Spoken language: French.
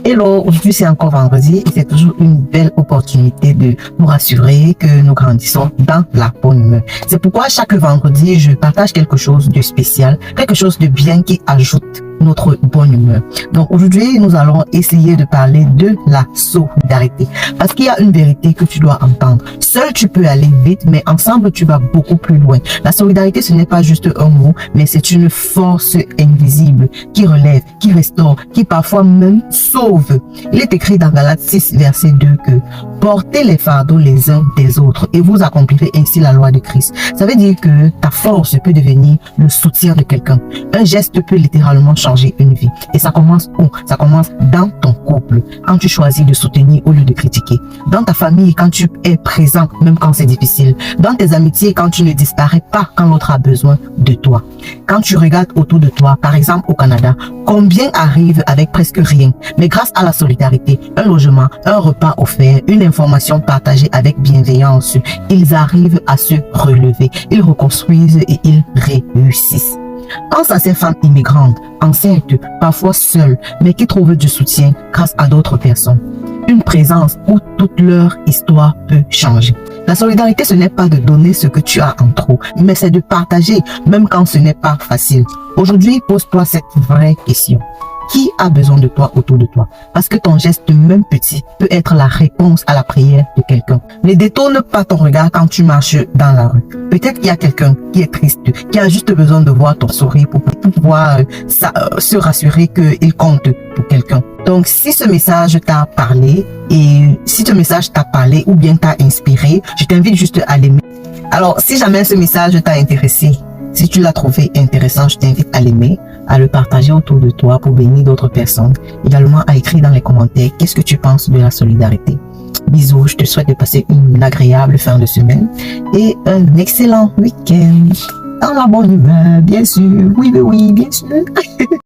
Hello, aujourd'hui c'est encore vendredi et c'est toujours une belle opportunité de nous rassurer que nous grandissons dans la bonne humeur. C'est pourquoi chaque vendredi, je partage quelque chose de spécial, quelque chose de bien qui ajoute notre bonne humeur. Donc aujourd'hui, nous allons essayer de parler de la solidarité. Parce qu'il y a une vérité que tu dois entendre. Seul, tu peux aller vite, mais ensemble, tu vas beaucoup plus loin. La solidarité, ce n'est pas juste un mot, mais c'est une force invisible qui relève, qui restaure, qui parfois même sauve. Il est écrit dans Galates 6, verset 2 que portez les fardeaux les uns des autres et vous accomplirez ainsi la loi de Christ. Ça veut dire que ta force peut devenir le soutien de quelqu'un. Un geste peut littéralement changer une vie. Et ça commence où? Ça commence dans ton couple, quand tu choisis de soutenir au lieu de critiquer. Dans ta famille, quand tu es présent, même quand c'est difficile. Dans tes amitiés, quand tu ne disparais pas quand l'autre a besoin de toi. Quand tu regardes autour de toi, par exemple au Canada, combien arrivent avec presque rien, mais grâce à la solidarité, un logement, un repas offert, une information partagée avec bienveillance, ils arrivent à se relever, ils reconstruisent et ils réussissent. Pense à ces femmes immigrantes, enceintes, parfois seules, mais qui trouvent du soutien grâce à d'autres personnes. Une présence où toute leur histoire peut changer. La solidarité, ce n'est pas de donner ce que tu as en trop, mais c'est de partager, même quand ce n'est pas facile. Aujourd'hui, pose-toi cette vraie question. Qui a besoin de toi autour de toi? Parce que ton geste, même petit, peut être la réponse à la prière de quelqu'un. Ne détourne pas ton regard quand tu marches dans la rue. Peut-être qu'il y a quelqu'un qui est triste, qui a juste besoin de voir ton sourire pour pouvoir se rassurer qu'il compte pour quelqu'un. Donc, si ce message t'a parlé et si ce message t'a parlé ou bien t'a inspiré, je t'invite juste à l'aimer. Alors, si jamais ce message t'a intéressé, si tu l'as trouvé intéressant, je t'invite à l'aimer, à le partager autour de toi pour bénir d'autres personnes. Également à écrire dans les commentaires qu'est-ce que tu penses de la solidarité. Bisous, je te souhaite de passer une agréable fin de semaine et un excellent week-end. Dans la bonne humeur, bien sûr. Oui, bien sûr.